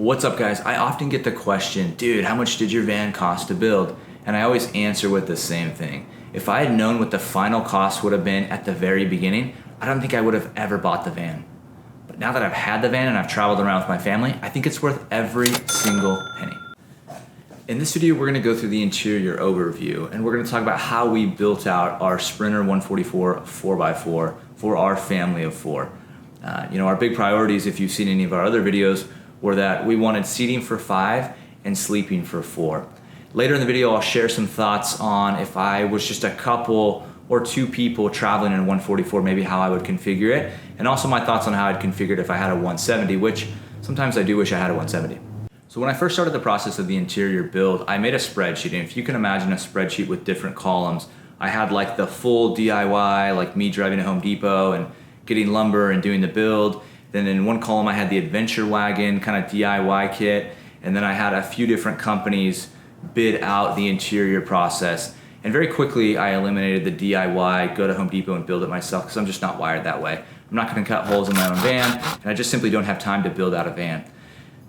What's up guys? I often get the question, dude, how much did your van cost to build? And I always answer with the same thing. If I had known what the final cost would have been at the very beginning, I don't think I would have ever bought the van. But now that I've had the van and I've traveled around with my family, I think it's worth every single penny. In this video, we're gonna go through the interior overview and we're gonna talk about how we built out our Sprinter 144 4x4 for our family of four. Our big priorities, if you've seen any of our other videos, were that we wanted seating for 5 and sleeping for 4. Later in the video, I'll share some thoughts on if I was just a couple or 2 people traveling in a 144, maybe how I would configure it, and also my thoughts on how I'd configure it if I had a 170, which sometimes I do wish I had a 170. So when I first started the process of the interior build, I made a spreadsheet, and if you can imagine a spreadsheet with different columns, I had like the full DIY, like me driving to Home Depot and getting lumber and doing the build. Then in one column I had the Adventure Wagon kind of DIY kit, and then I had a few different companies bid out the interior process. And very quickly I eliminated the DIY, go to Home Depot and build it myself, because I'm just not wired that way. I'm not gonna cut holes in my own van, and I just simply don't have time to build out a van.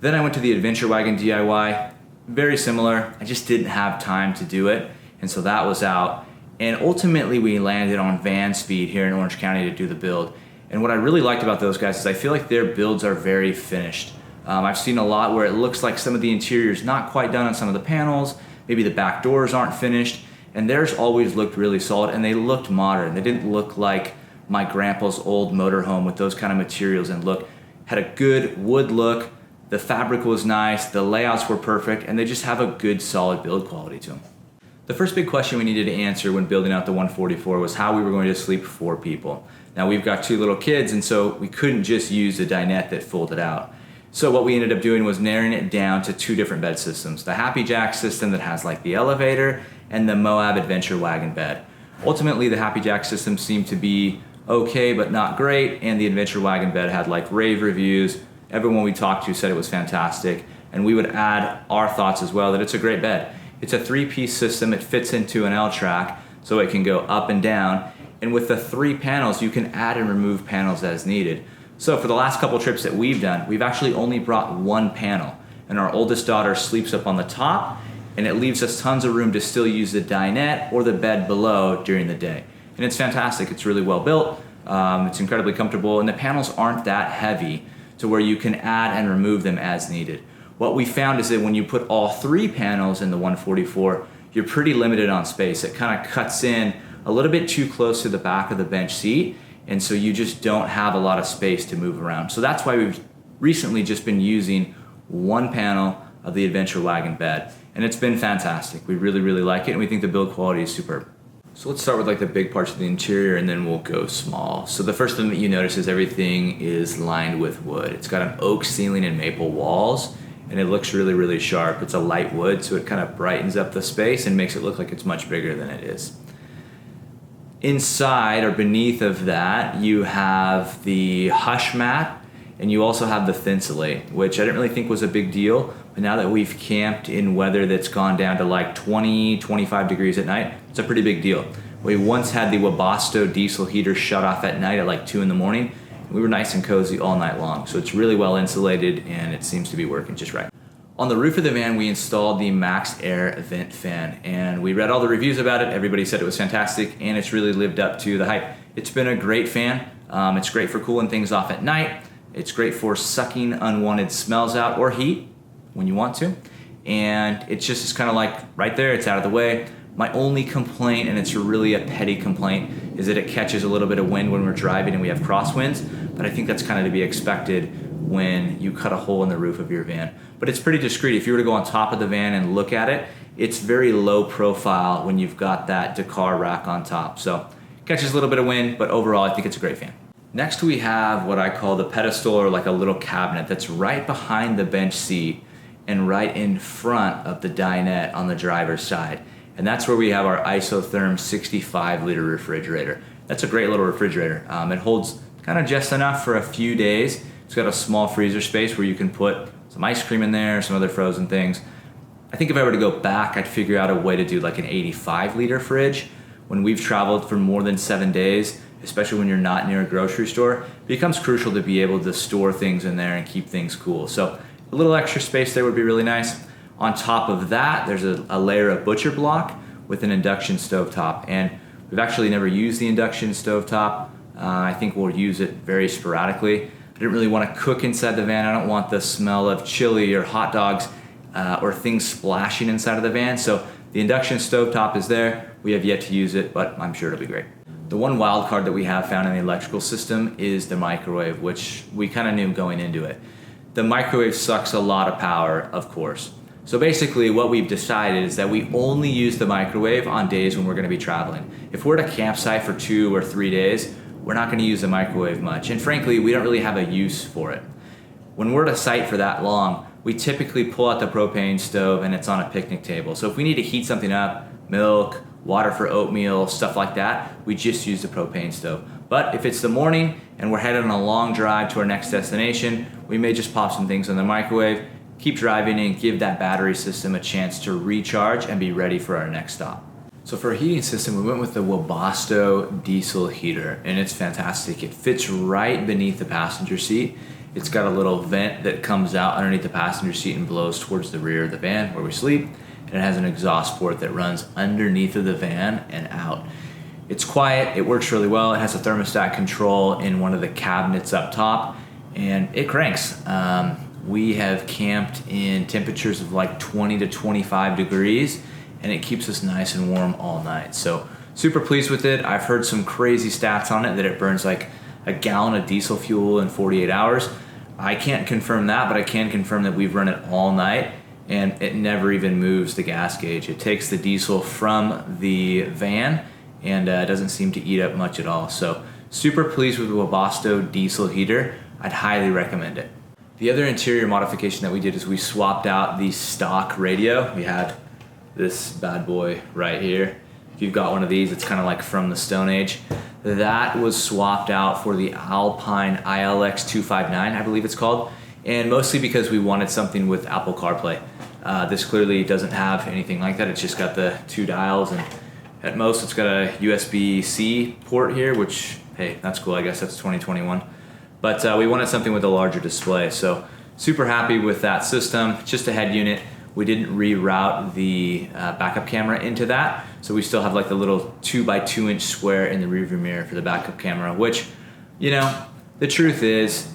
Then I went to the Adventure Wagon DIY, very similar, I just didn't have time to do it, and so that was out. And ultimately we landed on VanSpeed here in Orange County to do the build. And what I really liked about those guys is I feel like their builds are very finished. I've seen a lot where it looks like some of the interior is not quite done on some of the panels, maybe the back doors aren't finished, and theirs always looked really solid and they looked modern. They didn't look like my grandpa's old motorhome with those kind of materials and look. Had a good wood look, the fabric was nice, the layouts were perfect, and they just have a good solid build quality to them. The first big question we needed to answer when building out the 144 was how we were going to sleep 4 people. Now we've got 2 little kids, and so we couldn't just use the dinette that folded out. So what we ended up doing was narrowing it down to 2 different bed systems. The Happy Jack system that has like the elevator, and the MOAB Adventure Wagon bed. Ultimately the Happy Jack system seemed to be okay but not great, and the Adventure Wagon bed had like rave reviews. Everyone we talked to said it was fantastic, and we would add our thoughts as well that it's a great bed. It's a 3-piece system, it fits into an L-track so it can go up and down. And with the 3 panels, you can add and remove panels as needed. So for the last couple trips that we've done, we've actually only brought 1 panel. And our oldest daughter sleeps up on the top, and it leaves us tons of room to still use the dinette or the bed below during the day. And it's fantastic, it's really well built, it's incredibly comfortable, and the panels aren't that heavy to where you can add and remove them as needed. What we found is that when you put all 3 panels in the 144, you're pretty limited on space. It kind of cuts in a little bit too close to the back of the bench seat, and so you just don't have a lot of space to move around. So that's why we've recently just been using 1 panel of the Adventure Wagon bed, and it's been fantastic. We really, really like it, and we think the build quality is superb. So let's start with like the big parts of the interior, and then we'll go small. So the first thing that you notice is everything is lined with wood. It's got an oak ceiling and maple walls, and it looks really, really sharp. It's a light wood, so it kind of brightens up the space and makes it look like it's much bigger than it is. Inside or beneath of that, you have the hush mat, and you also have the Thinsulate, which I didn't really think was a big deal, but now that we've camped in weather that's gone down to like 20, 25 degrees at night, it's a pretty big deal. We once had the Webasto diesel heater shut off at night at like 2 in the morning, and we were nice and cozy all night long, so it's really well insulated and it seems to be working just right. On the roof of the van, we installed the Maxxair vent fan, and we read all the reviews about it. Everybody said it was fantastic, and it's really lived up to the hype. It's been a great fan. It's great for cooling things off at night. It's great for sucking unwanted smells out or heat when you want to. And it's just kind of like right there, it's out of the way. My only complaint, and it's really a petty complaint, is that it catches a little bit of wind when we're driving and we have crosswinds, but I think that's kind of to be expected when you cut a hole in the roof of your van. But it's pretty discreet. If you were to go on top of the van and look at it, it's very low profile when you've got that Dakar rack on top. So catches a little bit of wind, but overall I think it's a great fan. Next we have what I call the pedestal, or like a little cabinet that's right behind the bench seat and right in front of the dinette on the driver's side. And that's where we have our Isotherm 65-liter refrigerator. That's a great little refrigerator. It holds kind of just enough for a few days. It's got a small freezer space where you can put some ice cream in there, some other frozen things. I think if I were to go back, I'd figure out a way to do like an 85-liter fridge. When we've traveled for more than 7 days, especially when you're not near a grocery store, it becomes crucial to be able to store things in there and keep things cool. So A little extra space there would be really nice. On top of that, there's a layer of butcher block with an induction stovetop. And we've actually never used the induction stovetop. I think we'll use it very sporadically. I didn't really want to cook inside the van. I don't want the smell of chili or hot dogs or things splashing inside of the van. So the induction stovetop is there. We have yet to use it, but I'm sure it'll be great. The one wild card that we have found in the electrical system is the microwave, which we kind of knew going into it. The microwave sucks a lot of power, of course. So basically what we've decided is that we only use the microwave on days when we're going to be traveling. If we're at a campsite for 2 or 3 days, we're not going to use the microwave much. And frankly, we don't really have a use for it. When we're at a site for that long, we typically pull out the propane stove and it's on a picnic table. So if we need to heat something up, milk, water for oatmeal, stuff like that, we just use the propane stove. But if it's the morning and we're headed on a long drive to our next destination, we may just pop some things in the microwave, keep driving, and give that battery system a chance to recharge and be ready for our next stop. So for a heating system, we went with the Webasto diesel heater, and it's fantastic. It fits right beneath the passenger seat. It's got a little vent that comes out underneath the passenger seat and blows towards the rear of the van where we sleep. And it has an exhaust port that runs underneath of the van and out. It's quiet, it works really well. It has a thermostat control in one of the cabinets up top, and it cranks. We have camped in temperatures of like 20 to 25 degrees, and it keeps us nice and warm all night. So super pleased with it. I've heard some crazy stats on it that it burns like a gallon of diesel fuel in 48 hours. I can't confirm that, but I can confirm that we've run it all night and it never even moves the gas gauge. It takes the diesel from the van and doesn't seem to eat up much at all. So super pleased with the Webasto diesel heater. I'd highly recommend it. The other interior modification that we did is we swapped out the stock radio. We had this bad boy right here. If you've got one of these, it's kind of like from the Stone Age. That was swapped out for the Alpine ILX 259, I believe it's called, and mostly because we wanted something with Apple CarPlay. This clearly doesn't have anything like that. It's just got the 2 dials, and at most it's got a USB-C port here, which, hey, that's cool. I guess that's 2021. But we wanted something with a larger display, so super happy with that system. Just a head unit. We didn't reroute the backup camera into that, so we still have like the little 2x2 inch square in the rearview mirror for the backup camera, which, you know, the truth is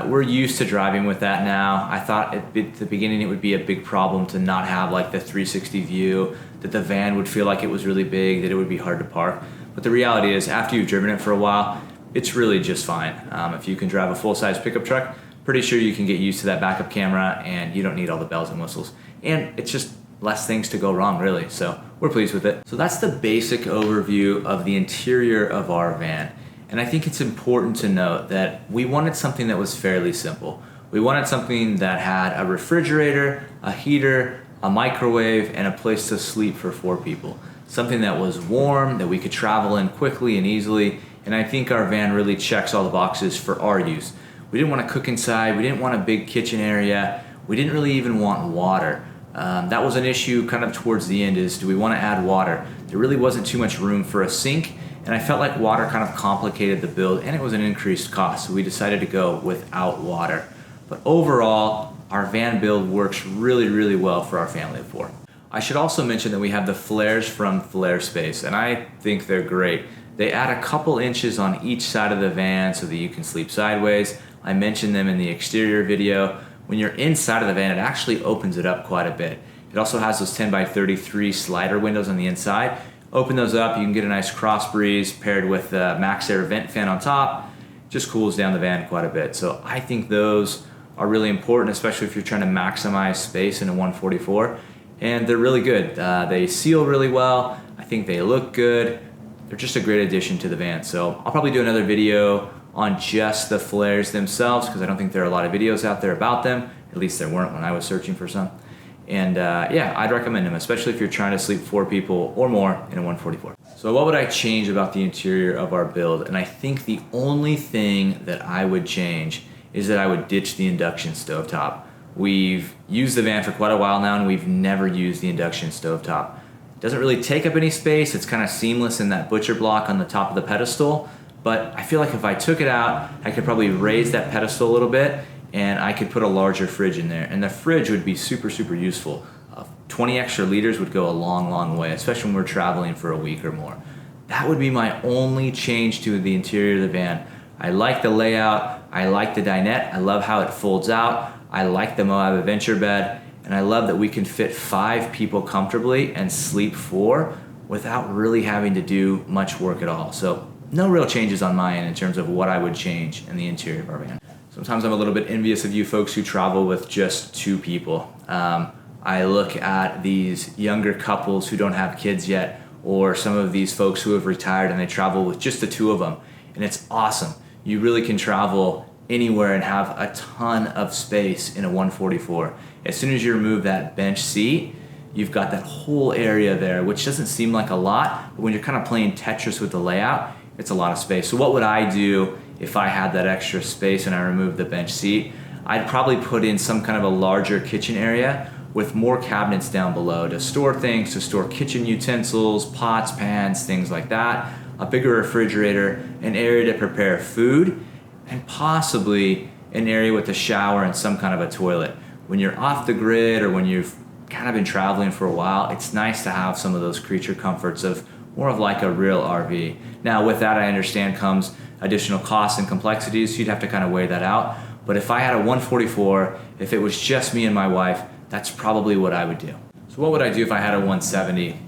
we're used to driving with that now. I thought at the beginning it would be a big problem to not have like the 360 view, that the van would feel like it was really big, that it would be hard to park. But the reality is, after you've driven it for a while, it's really just fine. If you can drive a full-size pickup truck, pretty sure you can get used to that backup camera and you don't need all the bells and whistles. And it's just less things to go wrong, really. So we're pleased with it. So that's the basic overview of the interior of our van. And I think it's important to note that we wanted something that was fairly simple. We wanted something that had a refrigerator, a heater, a microwave, and a place to sleep for 4 people. Something that was warm, that we could travel in quickly and easily. And I think our van really checks all the boxes for our use. We didn't want to cook inside. We didn't want a big kitchen area. We didn't really even want water. That was an issue kind of towards the end, is do we want to add water? There really wasn't too much room for a sink, and I felt like water kind of complicated the build, and it was an increased cost, so we decided to go without water. But overall, our van build works really, really well for our family of 4. I should also mention that we have the flares from Flarespace, and I think they're great. They add a couple inches on each side of the van so that you can sleep sideways. I mentioned them in the exterior video. When you're inside of the van, it actually opens it up quite a bit. It also has those 10x33 slider windows on the inside. Open those up, you can get a nice cross breeze paired with the Maxxair vent fan on top. Just cools down the van quite a bit. So I think those are really important, especially if you're trying to maximize space in a 144. And they're really good. They seal really well. I think they look good. They're just a great addition to the van. So I'll probably do another video on just the flares themselves, because I don't think there are a lot of videos out there about them. At least there weren't when I was searching for some. And yeah, I'd recommend them, especially if you're trying to sleep 4 people or more in a 144. So what would I change about the interior of our build? And I think the only thing that I would change is that I would ditch the induction stovetop. We've used the van for quite a while now, and we've never used the induction stovetop. It doesn't really take up any space. It's kind of seamless in that butcher block on the top of the pedestal. But I feel like if I took it out, I could probably raise that pedestal a little bit and I could put a larger fridge in there, and the fridge would be super useful. 20 extra liters would go a long way, especially when we're traveling for a week or more. That would be my only change to the interior of the van. I like the layout, I like the dinette, I love how it folds out, I like the MOAB Adventure bed, and I love that we can fit 5 people comfortably and sleep 4 without really having to do much work at all. So no real changes on my end in terms of what I would change in the interior of our van. Sometimes I'm a little bit envious of you folks who travel with just 2 people. I look at these younger couples who don't have kids yet, or some of these folks who have retired and they travel with just the 2 of them, and it's awesome. You really can travel anywhere and have a ton of space in a 144. As soon as you remove that bench seat, you've got that whole area there, which doesn't seem like a lot, but when you're kind of playing Tetris with the layout, it's a lot of space. So what would I do if I had that extra space and I removed the bench seat? I'd probably put in some kind of a larger kitchen area with more cabinets down below to store things, to store kitchen utensils, pots, pans, things like that, a bigger refrigerator, an area to prepare food, and possibly an area with a shower and some kind of a toilet. When you're off the grid or when you've kind of been traveling for a while, it's nice to have some of those creature comforts of more of like a real RV. Now with that, I understand comes additional costs and complexities, so you'd have to kind of weigh that out. But if I had a 144, if it was just me and my wife, that's probably what I would do. So what would I do if I had a 170?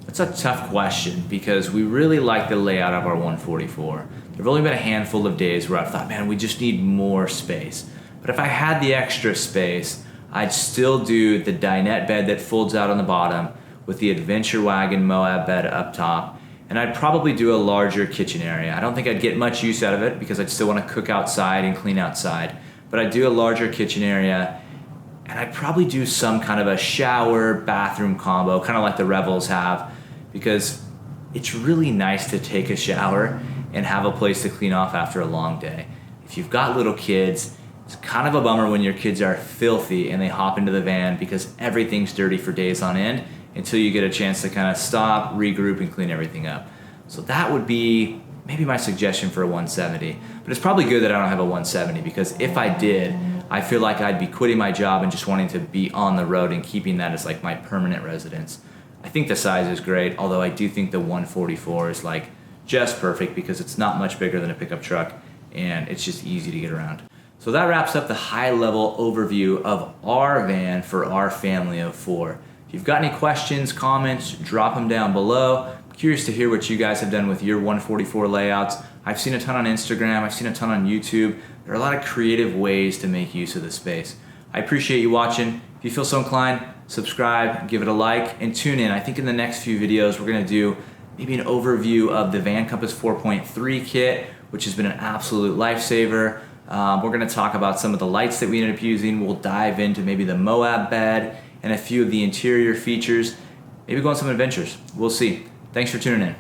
That's a tough question because we really like the layout of our 144. There have only been a handful of days where I've thought, man, we just need more space. But if I had the extra space, I'd still do the dinette bed that folds out on the bottom with the Adventure Wagon MOAB bed up top, and I'd probably do a larger kitchen area. I don't think I'd get much use out of it because I'd still want to cook outside and clean outside, but I'd do a larger kitchen area, and I'd probably do some kind of a shower bathroom combo, kind of like the Revels have, because it's really nice to take a shower and have a place to clean off after a long day. If you've got little kids, it's kind of a bummer when your kids are filthy and they hop into the van because everything's dirty for days on end until you get a chance to kind of stop, regroup, and clean everything up. So that would be maybe my suggestion for a 170. But it's probably good that I don't have a 170 because if I did, I feel like I'd be quitting my job and just wanting to be on the road and keeping that as like my permanent residence. I think the size is great, although I do think the 144 is like just perfect because it's not much bigger than a pickup truck and it's just easy to get around. So that wraps up the high-level overview of our van for our family of 4. If you've got any questions, comments, drop them down below. I'm curious to hear what you guys have done with your 144 layouts. I've seen a ton on Instagram, I've seen a ton on YouTube. There are a lot of creative ways to make use of the space. I appreciate you watching. If you feel so inclined, subscribe, give it a like, and tune in. I think in the next few videos we're going to do maybe an overview of the Van Compass 4.3 kit, which has been an absolute lifesaver. We're going to talk about some of the lights that we ended up using. We'll dive into maybe the MOAB bed and a few of the interior features. Maybe go on some adventures. We'll see. Thanks for tuning in.